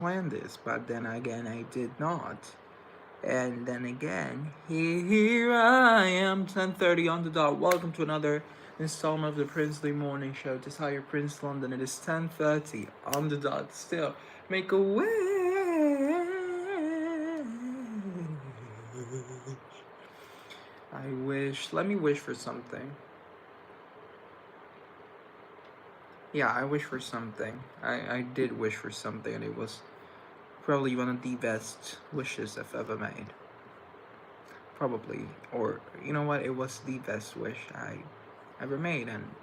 plan this, but then again, I did not. And then again, here I am, 10:30 on the dot. Welcome to another installment of the Princely Morning Show. Just how your Prince London. It is 10:30 on the dot. Still, make a wish. I wish. Let me wish for something. Yeah, I wish for something. I did wish for something, and it was probably one of the best wishes I've ever made. Probably. Or, you know what? It was the best wish I ever made, and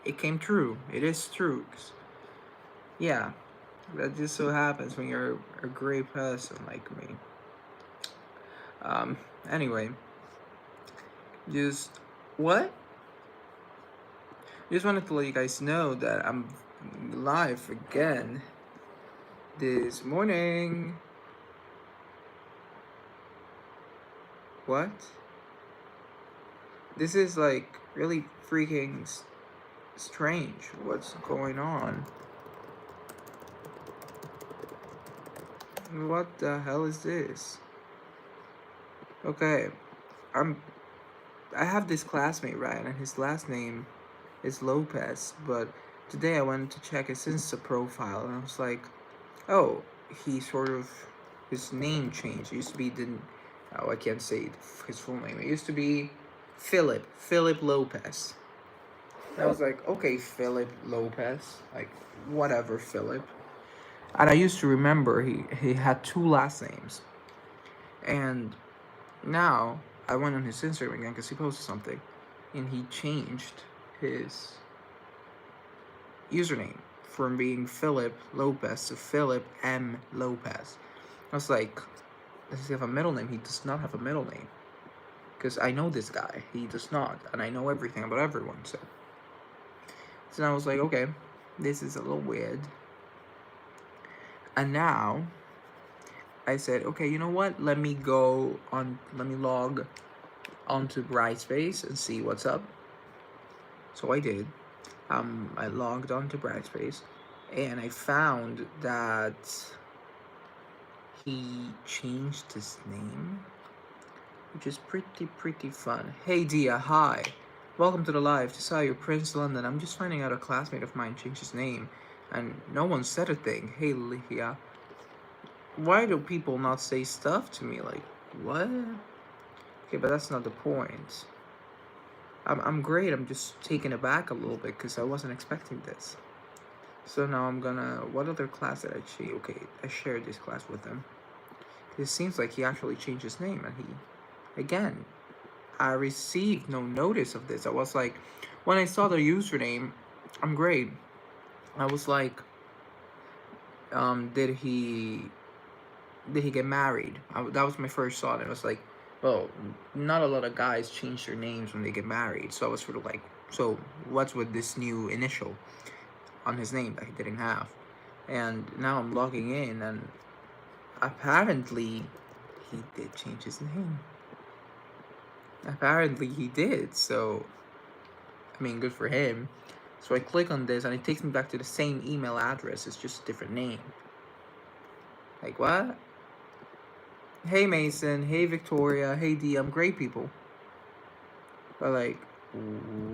it came true. It is true. 'Cause, yeah, that just so happens when you're a great person like me. Um, anyway, just what? Just wanted to let you guys know that I'm live again this morning. What? This is like really freaking strange. What's going on? What the hell is this? Okay, I'm. I have this classmate, right, and his last name is Lopez. But today I went to check his Insta profile, and I was like, oh, he sort of his name changed. It used to be didn't. Oh, I can't say his full name. It used to be Philip Lopez. And I was like, okay, Philip Lopez, like whatever, Philip. And I used to remember he had two last names, and now I went on his Instagram again because he posted something, and he changed his username from being Philip Lopez to Philip M. Lopez. I was like, does he have a middle name? He does not have a middle name. Because I know this guy. He does not. And I know everything about everyone. So I was like, okay, this is a little weird. And now I said, okay, you know what? Let me log onto Brightspace and see what's up. So I did. I logged onto Brightspace, and I found that he changed his name, which is pretty fun. Hey Dia, hi. Welcome to the live. Just saw your Prince London. I'm just finding out a classmate of mine changed his name, and no one said a thing. Hey Lihia. Why do people not say stuff to me? Like, what? Okay, but that's not the point. I'm great. I'm just taken aback a little bit because I wasn't expecting this. So now I'm gonna. What other class did I change? Okay, I shared this class with him. It seems like he actually changed his name, and again, I received no notice of this. I was like, when I saw the username, I'm great. I was like, did he get married? That was my first thought. And I was like, well, not a lot of guys change their names when they get married. So I was sort of like, so what's with this new initial on his name that he didn't have? And now I'm logging in, and apparently he did change his name. Apparently he did. So, I mean, good for him. So I click on this, and it takes me back to the same email address. It's just a different name. Like, what? Hey Mason, hey Victoria, hey D, I'm great people. But like,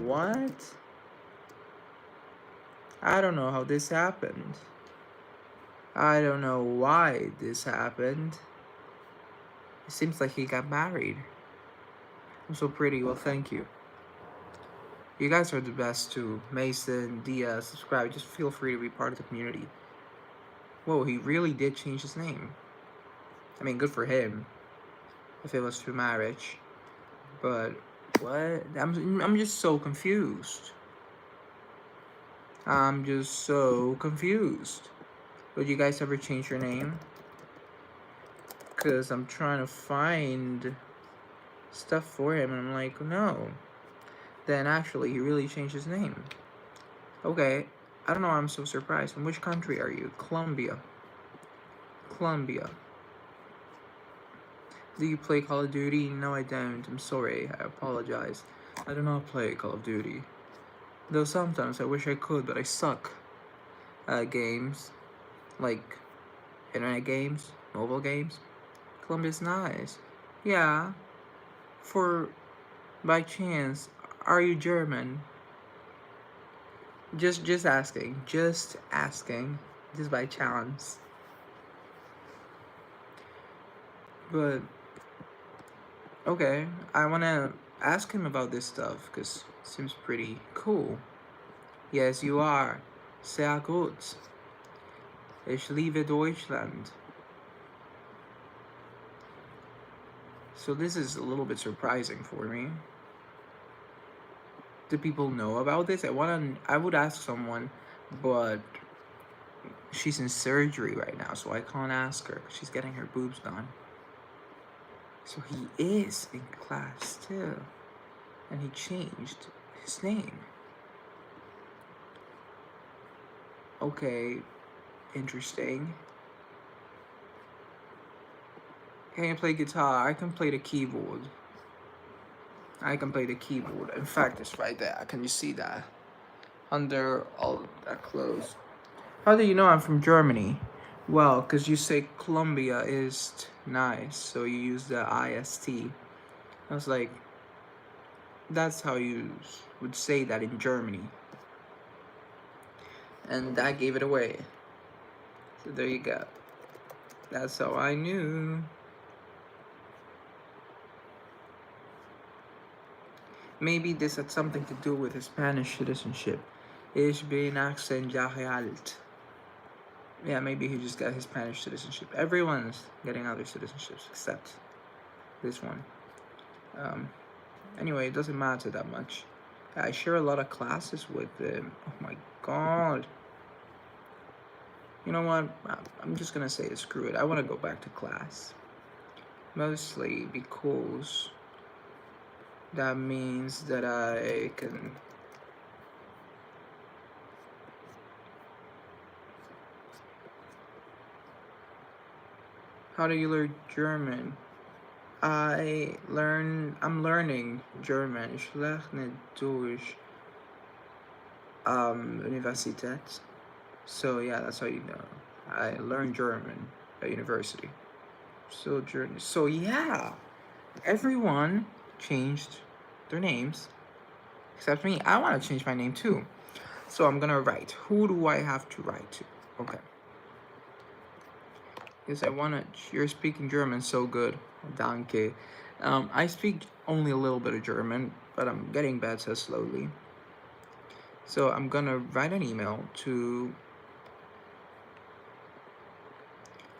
what? I don't know how this happened. I don't know why this happened. It seems like he got married. I'm so pretty, well thank you. You guys are the best too. Mason, Dia, subscribe, just feel free to be part of the community. Whoa, he really did change his name. I mean, good for him. If it was through marriage. But what? I'm just so confused. I'm just so confused. Would you guys ever change your name? Because I'm trying to find stuff for him, and I'm like, no. Then actually, he really changed his name. Okay, I don't know why I'm so surprised. From which country are you? Colombia. Colombia. Do you play Call of Duty? No, I don't. I'm sorry. I apologize. I do not play Call of Duty. Though sometimes I wish I could, but I suck at games. Like, Internet games, mobile games. Colombia's nice. Yeah, for by chance, are you German? Just asking. Just asking. Just by chance. But okay, I wanna ask him about this stuff because it seems pretty cool. Yes, you are. Sehr gut. Ich liebe Deutschland. So this is a little bit surprising for me. Do people know about this? I would ask someone, but she's in surgery right now, so I can't ask her. She's getting her boobs done. So he is in class too. And he changed his name. Okay, interesting. Can you play guitar? I can play the keyboard. I can play the keyboard. In fact, it's right there. Can you see that? Under all that clothes. How do you know I'm from Germany? Well, because you say Colombia is nice, so you use the IST. I was like, that's how you would say that in Germany. And that gave it away. So there you go. That's how I knew. Maybe this had something to do with his Spanish citizenship. Ich bin 18 Jahre alt. Yeah, maybe he just got his Spanish citizenship. Everyone's getting other citizenships except this one. Anyway, it doesn't matter that much. I share a lot of classes with him. Oh my god. You know what? I'm just gonna say it, screw it. I wanna go back to class. Mostly because that means that I can How do you learn German? I'm learning German. Ich lerne durch Universität. So yeah, that's how you know. I learned German at university. So yeah, everyone changed their names except me. I want to change my name too. So I'm gonna write. Who do I have to write to? Okay. Yes, I wanna. You're speaking German so good. Danke. I speak only a little bit of German, but I'm getting better slowly. So I'm gonna write an email to.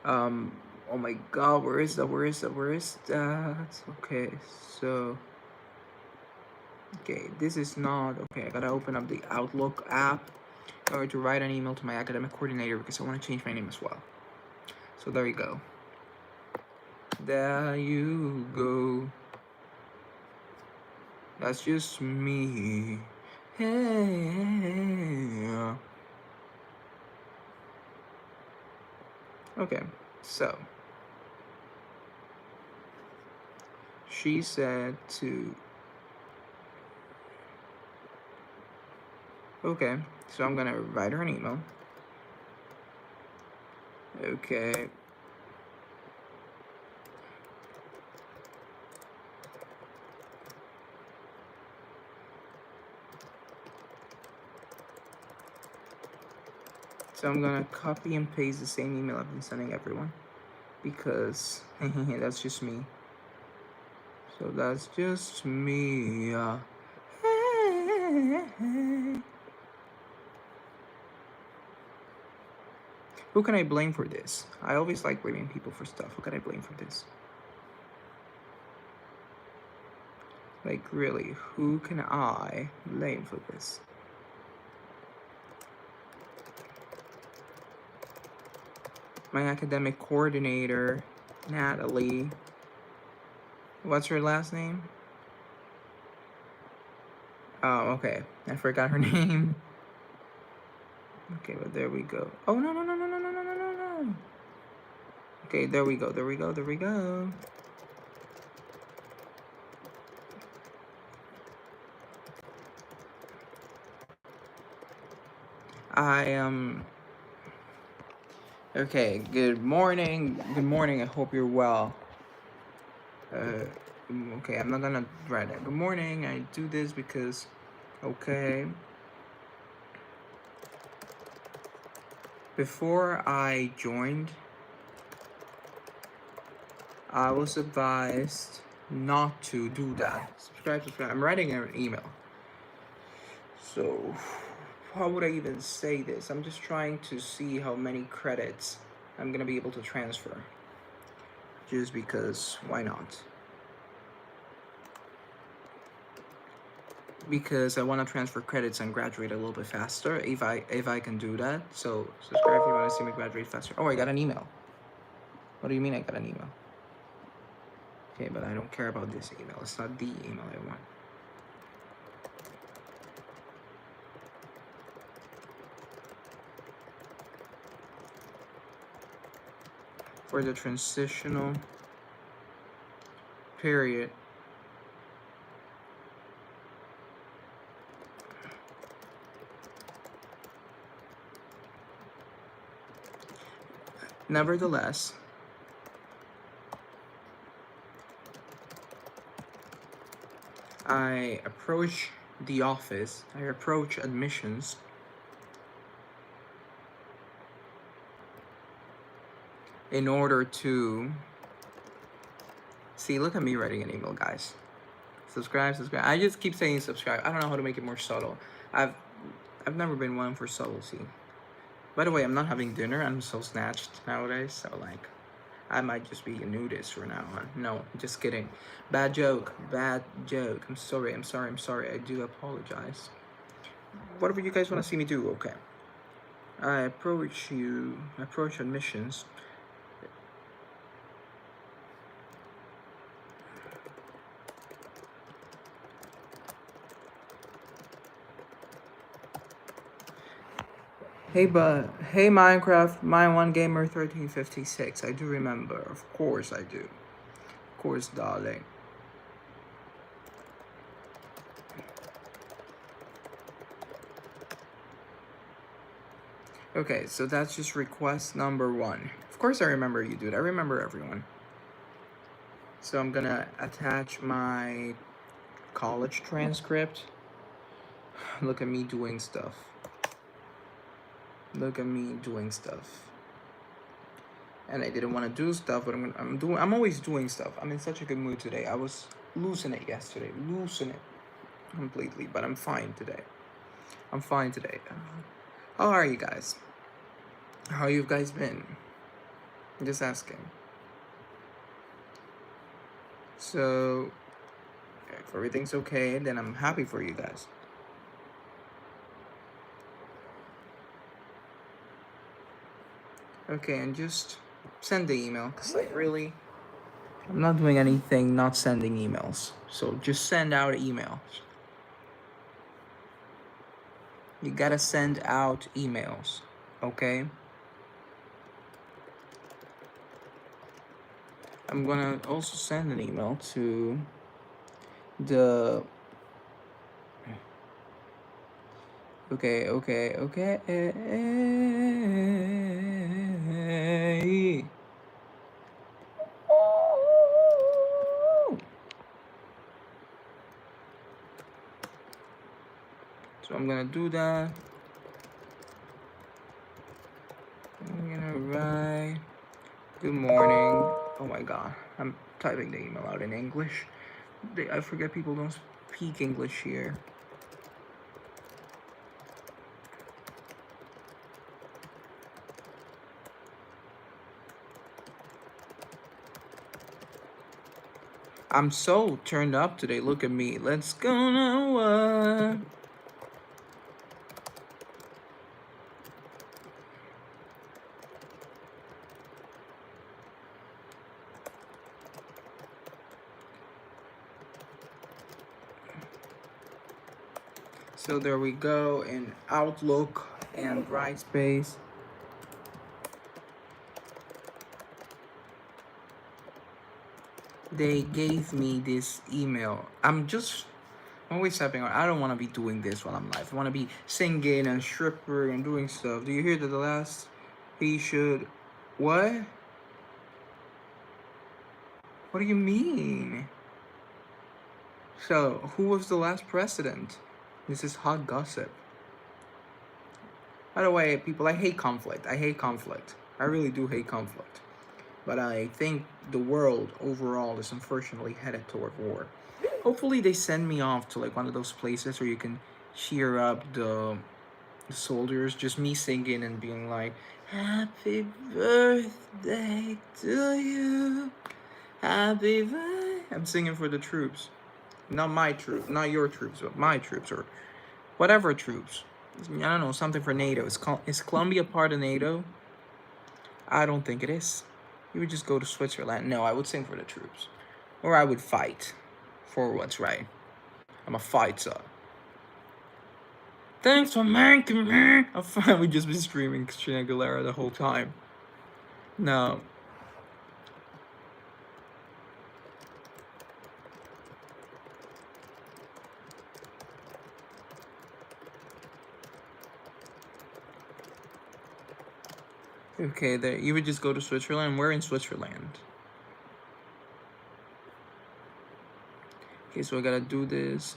Oh my God, where is that? Where is that? Where is that? Okay, so. Okay, this is not okay. I gotta open up the Outlook app in order to write an email to my academic coordinator because I want to change my name as well. So there you go. There you go. That's just me. Hey. Okay, so she said to. Okay, so I'm gonna write her an email. Okay. So I'm gonna copy and paste the same email I've been sending everyone because that's just me. So that's just me. Who can I blame for this? I always like blaming people for stuff. Who can I blame for this? Like, really, who can I blame for this? My academic coordinator, Natalie. What's her last name? Oh, okay. I forgot her name. Okay, but there we go. Oh, no, no, no, no, no, no, no, no, no, no. Okay, there we go, there we go, there we go. Okay, good morning. Good morning. I hope you're well. Okay, I'm not gonna write it. Good morning. I do this because, okay. Before I joined, I was advised not to do that. Subscribe. I'm writing an email. So, how would I even say this? I'm just trying to see how many credits I'm gonna be able to transfer. Just because, why not? Because I want to transfer credits and graduate a little bit faster if I can do that. So subscribe if you want to see me graduate faster. Oh, I got an email. What do you mean I got an email? Okay, but I don't care about this email. It's not the email I want. For the transitional period, nevertheless, I approach the office, I approach admissions in order to see, look at me writing an email, guys. Subscribe. I just keep saying subscribe. I don't know how to make it more subtle. I've never been one for subtlety. By the way, I'm not having dinner. I'm so snatched nowadays. So like, I might just be a nudist from now on. No, just kidding. Bad joke. I'm sorry. I do apologize. Whatever you guys want to see me do, okay. I approach admissions. Hey Minecraft, my one gamer 1356. I do remember, of course I do. Of course, darling. Okay, so that's just request number 1. Of course I remember you, dude. I remember everyone. So I'm gonna attach my college transcript. Look at me doing stuff. And I didn't want to do stuff, but I'm always doing stuff. I'm in such a good mood today. I was losing it yesterday. Losing it completely, but I'm fine today. How are you guys? How you guys been? I'm just asking. So, if everything's okay, then I'm happy for you guys. Okay, and just send the email, because like really, I'm not doing anything not sending emails. So just send out emails. You gotta send out emails, okay? I'm gonna also send an email to the... Okay. So I'm gonna do that. I'm gonna write, good morning. Oh my god, I'm typing the email out in English. I forget people don't speak English here. I'm so turned up today. Look at me. Let's go now. So there we go in Outlook and Brightspace. They gave me this email. I'm always typing on. I don't want to be doing this while I'm live. I want to be singing and stripper and doing stuff. Do you hear that the last he should What? What do you mean? So, who was the last president? This is hot gossip. By the way, people, I hate conflict. I hate conflict. I really do hate conflict. But I think the world overall is unfortunately headed toward war. Hopefully, they send me off to like one of those places where you can cheer up the soldiers. Just me singing and being like, "Happy birthday to you. Happy birthday." I'm singing for the troops. Not my troops, not your troops, but my troops or whatever troops. I don't know, something for NATO. Is Colombia part of NATO? I don't think it is. You would just go to Switzerland. No, I would sing for the troops. Or I would fight for what's right. I'm a fighter. Thanks for making me. I would just be screaming Christina Aguilera the whole time. No. Okay, there. You would just go to Switzerland. We're in Switzerland. Okay, so I gotta do this.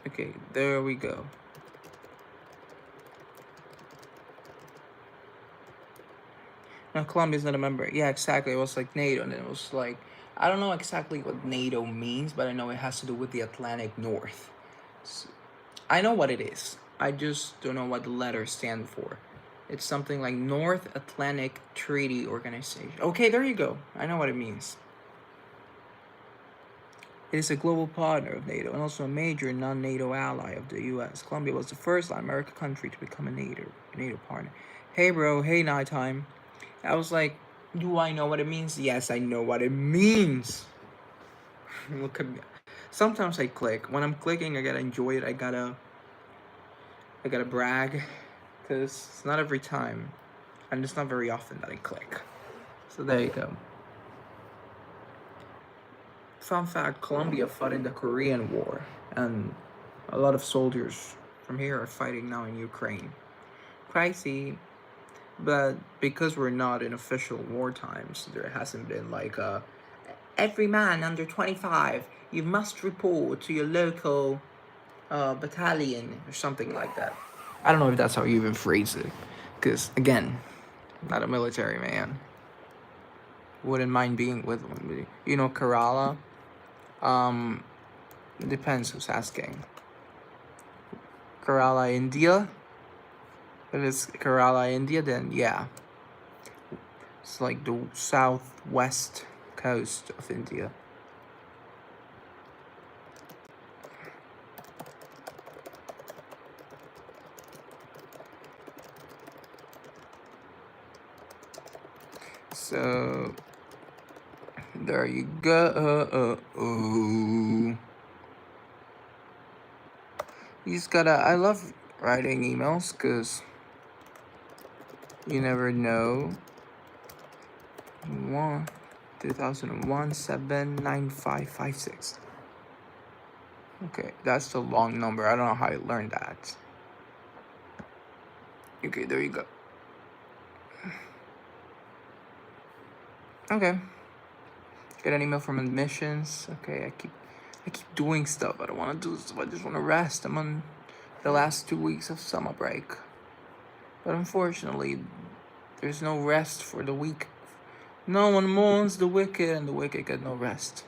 Okay, there we go. No, Colombia's not a member. Yeah, exactly. It was like NATO, and it was like I don't know exactly what NATO means, but I know it has to do with the Atlantic North. So, I know what it is. I just don't know what the letters stand for. It's something like North Atlantic Treaty Organization. Okay, there you go. I know what it means. It is a global partner of NATO and also a major non-NATO ally of the U.S. Colombia was the first Latin American country to become a NATO partner. Hey, bro. Hey, nighttime. I was like, do I know what it means? Yes, I know what it means. Look at me. Sometimes I click. When I'm clicking, I gotta enjoy it. I gotta brag, because it's not every time, and it's not very often that I click. So there you go. Fun fact: Colombia fought in the Korean War, and a lot of soldiers from here are fighting now in Ukraine. Crazy. But because we're not in official war times, there hasn't been like every man under 25, you must report to your local battalion or something like that. I don't know if that's how you even phrase it, because again, not a military man. Wouldn't mind being with one. You know, Kerala. Um, depends who's asking. Kerala, India. If it's Kerala, India, then yeah, it's like the southwest coast of India. So there you go. You just gotta. I love writing emails because you never know. 2001 79556. Okay, that's the long number. I don't know how I learned that. Okay, there you go. Okay. Get an email from admissions. Okay, I keep doing stuff. I don't want to do stuff. I just want to rest. I'm on the last 2 weeks of summer break. But unfortunately, there's no rest for the weak. No one mourns the wicked, and the wicked get no rest.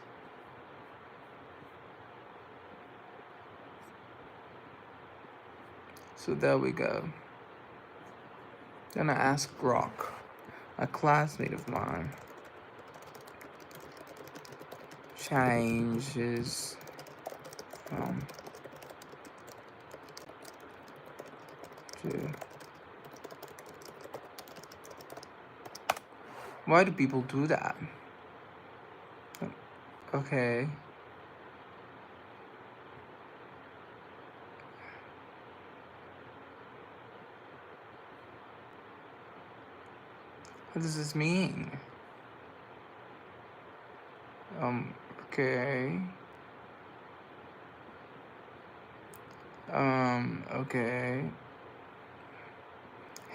So there we go. Then I asked Rock, a classmate of mine, changes to. Why do people do that? Okay. What does this mean? Okay. Okay.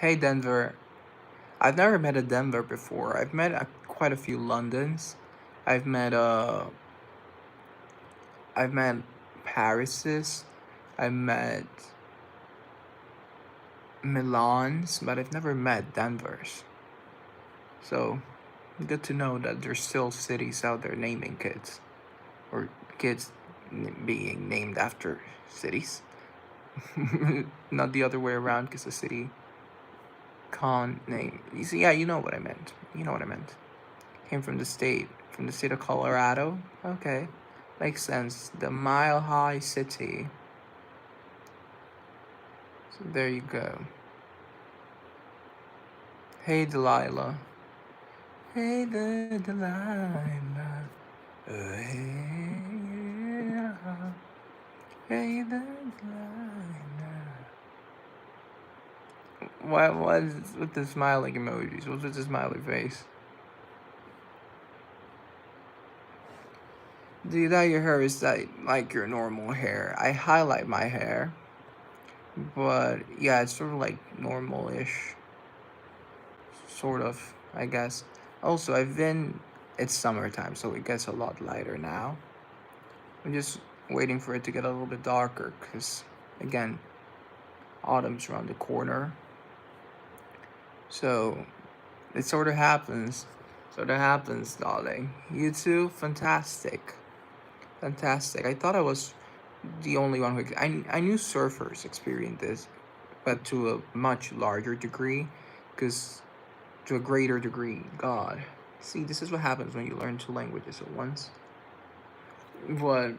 Hey Denver. I've never met a Denver before. I've met quite a few Londons. I've met I've met Parises. I've met Milans, but I've never met Denvers. So good to know that there's still cities out there naming kids, or kids being named after cities. Not the other way around, because a city can't name. You see, yeah, you know what I meant. You know what I meant. Came from the state of Colorado. Okay, makes sense. The Mile High City. So there you go. Hey Delilah. Hey there, Delilah. Hey, yeah. Hey there, Delilah. What is with the smiling emojis? What's with the smiley face? Do you dye your hair? Is that like your normal hair? I highlight my hair, but yeah, it's sort of like normal-ish, sort of, I guess. Also, it's summertime, so it gets a lot lighter now. I'm just waiting for it to get a little bit darker, because, again, autumn's around the corner. So, it sort of happens. Darling. You too? Fantastic. Fantastic. I thought I was the only one who... I knew surfers experience this, but to a much larger degree, because to a greater degree, God. See, this is what happens when you learn two languages at once. But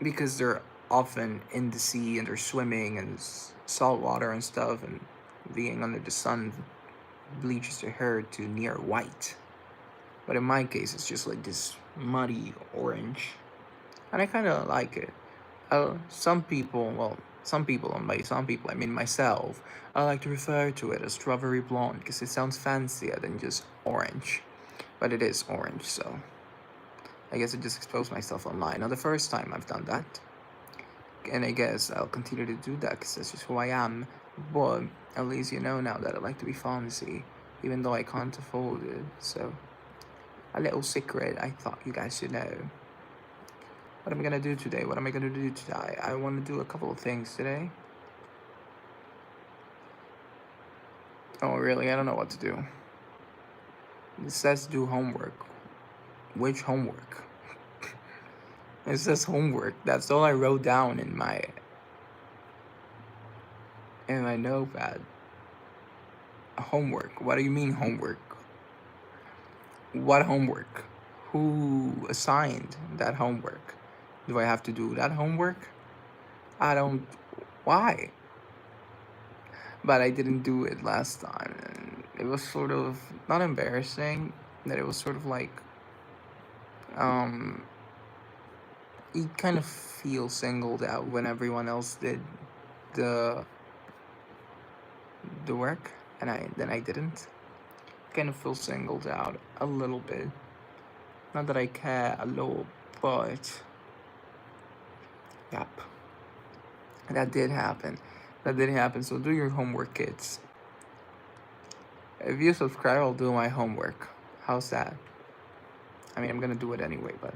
because they're often in the sea and they're swimming and salt water and stuff, and being under the sun bleaches their hair to near white. But in my case, it's just like this muddy orange, and I kind of like it. Some people, and by some people I mean myself, I like to refer to it as strawberry blonde because it sounds fancier than just orange, but it is orange, so I guess I just exposed myself online. Not the first time I've done that, and I guess I'll continue to do that because that's just who I am. But at least you know now that I like to be fancy, even though I can't afford it. So, a little secret I thought you guys should know. What am I gonna do today? I want to do a couple of things today. Oh, really? I don't know what to do. It says do homework. Which homework? It says homework. That's all I wrote down in my notepad. Homework. What do you mean homework? What homework? Who assigned that homework? Do I have to do that homework? I don't. Why? But I didn't do it last time, and it was sort of not embarrassing. That it was sort of like, um, you kind of feel singled out when everyone else did the work, and I didn't. Kind of feel singled out a little bit. Not that I care a lot, but yep, that did happen. So do your homework, kids. If you subscribe, I'll do my homework. How's that? I mean, I'm gonna do it anyway, but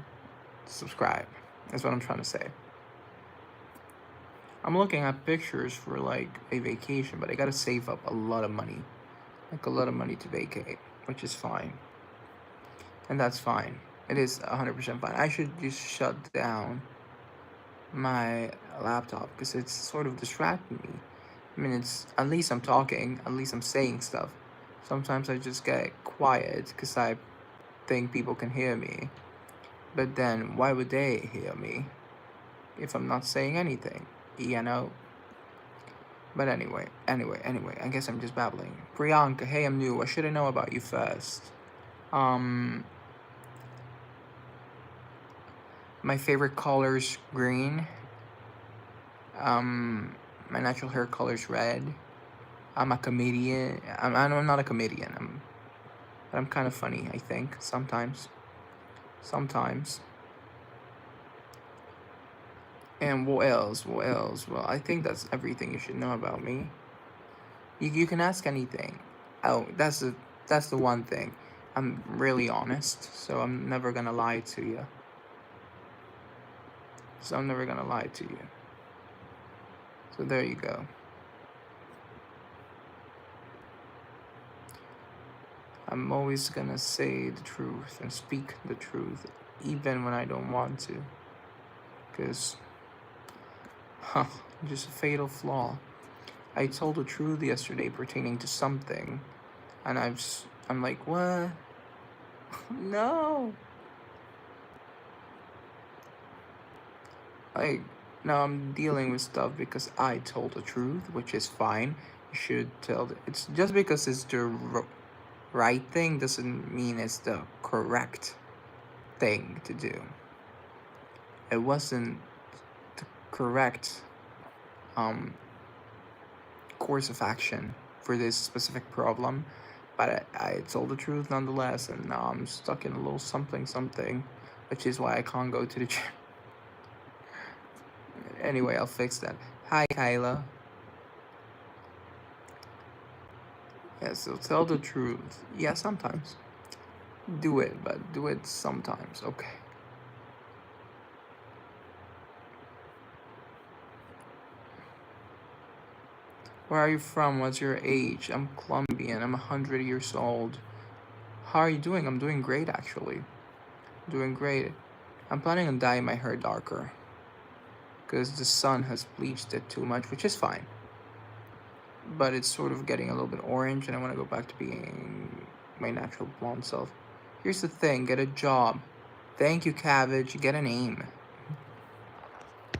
subscribe. That's what I'm trying to say. I'm looking at pictures for like a vacation, but I gotta save up a lot of money. Like a lot of money to vacate, which is fine. And that's fine. It is 100% fine. I should just shut down my laptop because it's sort of distracting me. I mean, it's at least I'm talking, at least I'm saying stuff. Sometimes I just get quiet because I think people can hear me. But then, why would they hear me if I'm not saying anything? You know? But anyway, I guess I'm just babbling. Priyanka, hey, I'm new. What should I know about you first? My favorite color's green. My natural hair color's red. I'm a comedian. I'm not a comedian. But I'm kind of funny, I think, sometimes. And what else? Well, I think that's everything you should know about me. You can ask anything. Oh, that's the one thing. I'm really honest, so I'm never gonna lie to you. So So there you go. I'm always gonna say the truth and speak the truth, even when I don't want to. Because, just a fatal flaw. I told the truth yesterday pertaining to something, and I'm like, what? No. Like, now I'm dealing with stuff because I told the truth, which is fine. You should it's just because it's the right thing doesn't mean it's the correct thing to do. It wasn't the correct course of action for this specific problem, but I told the truth nonetheless, and now I'm stuck in a little something, which is why I can't go to the gym. Anyway, I'll fix that. Hi, Kyla. Yeah, so tell the truth. Yeah, sometimes. Do it, but do it sometimes, okay? Where are you from? What's your age? I'm Colombian. I'm 100 years old. How are you doing? I'm doing great, actually. Doing great. I'm planning on dyeing my hair darker, because the sun has bleached it too much, which is fine. But it's sort of getting a little bit orange, and I want to go back to being my natural blonde self. Here's the thing, get a job. Thank you, Cabbage. Get a name.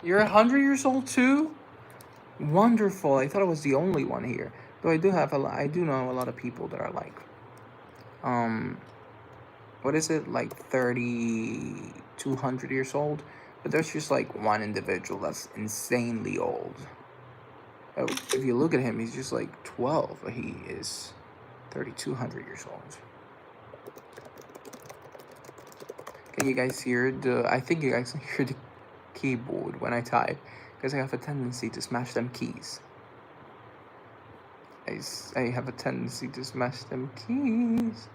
You're 100 years old too? Wonderful. I thought I was the only one here. Though I do know a lot of people that are like, what is it, like 3,200 years old? But there's just like one individual that's insanely old. Oh, if you look at him, he's just like 12, but he is 3,200 years old. Can you guys hear I think you guys can hear the keyboard when I type, because I have a tendency to smash them keys. I have a tendency to smash them keys.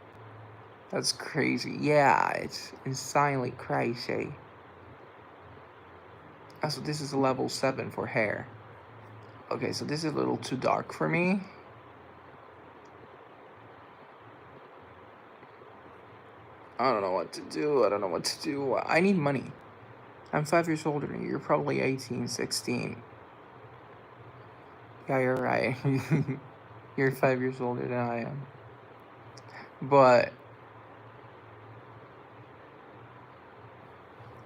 That's crazy. Yeah, it's insanely crazy. Also, this is a level 7 for hair. Okay, so this is a little too dark for me. I don't know what to do. I need money. I'm 5 years older than you. You're probably 18, 16. Yeah, you're right. You're 5 years older than I am. But,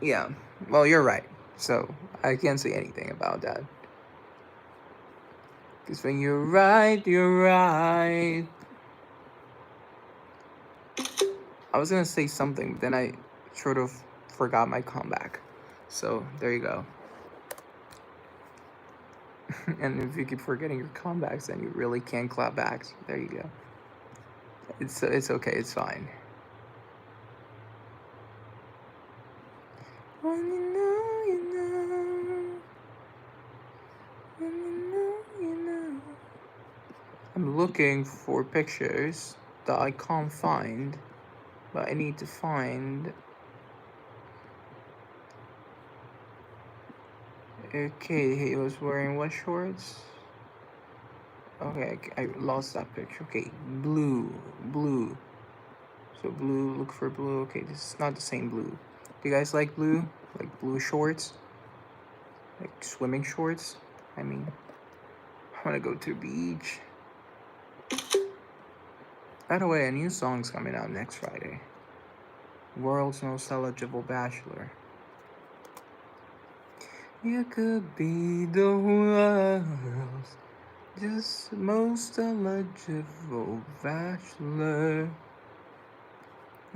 yeah. Well, you're right. So, I can't say anything about that. Because when you're right, you're right. I was going to say something, but then I sort of forgot my comeback. So, there you go. And if you keep forgetting your comebacks, then you really can't clap back. So there you go. It's okay. It's fine. When you know, you know. When you know, you know. I'm looking for pictures that I can't find, but I need to find. Okay, he was wearing what shorts? Okay, I lost that picture. Okay, blue. So blue, look for blue. Okay, this is not the same blue. Do you guys like blue? Like blue shorts? Like swimming shorts? I mean, I want to go to the beach. By the way, a new song's coming out next Friday. World's Most Eligible Bachelor. You could be the world's just most eligible bachelor.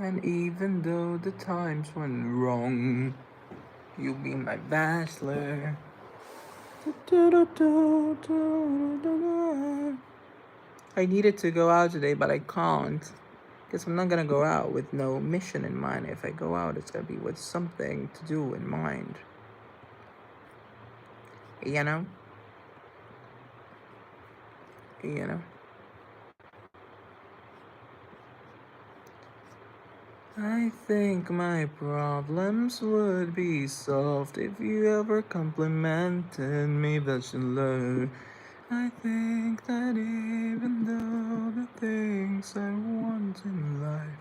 And even though the times went wrong, you'll be my bachelor. I needed to go out today, but I can't. Because I'm not gonna go out with no mission in mind. If I go out, it's gonna be with something to do in mind. You know? I think my problems would be solved if you ever complimented me, bachelor. I think that even though the things I want in life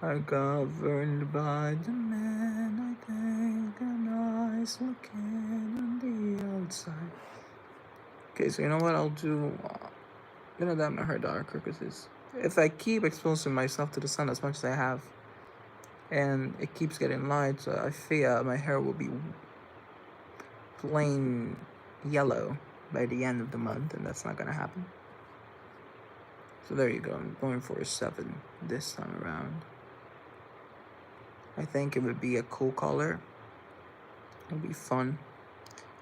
are governed by the man, I think a nice looking on the outside. Okay, so you know what I'll do? I'm gonna dye my hair darker because if I keep exposing myself to the sun as much as I have, and it keeps getting light, so I fear my hair will be plain yellow by the end of the month, and that's not gonna happen. So there you go. I'm going for a 7 this time around. I think it would be a cool color. It'll be fun.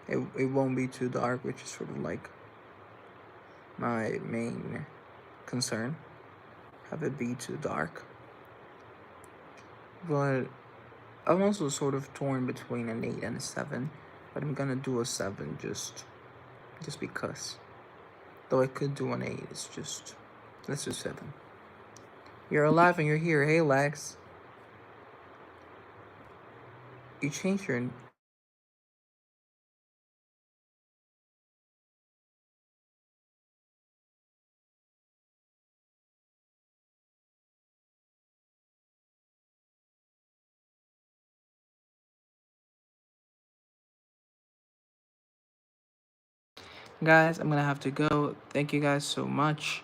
It won't be too dark, which is sort of like my main concern. Have it be too dark. But I'm also sort of torn between an 8 and a 7. But I'm gonna do a 7 just because. Though I could do an 8. It's just let's do 7. You're alive and you're here. Hey Lex. You changed your guys, I'm gonna have to go. Thank you guys so much.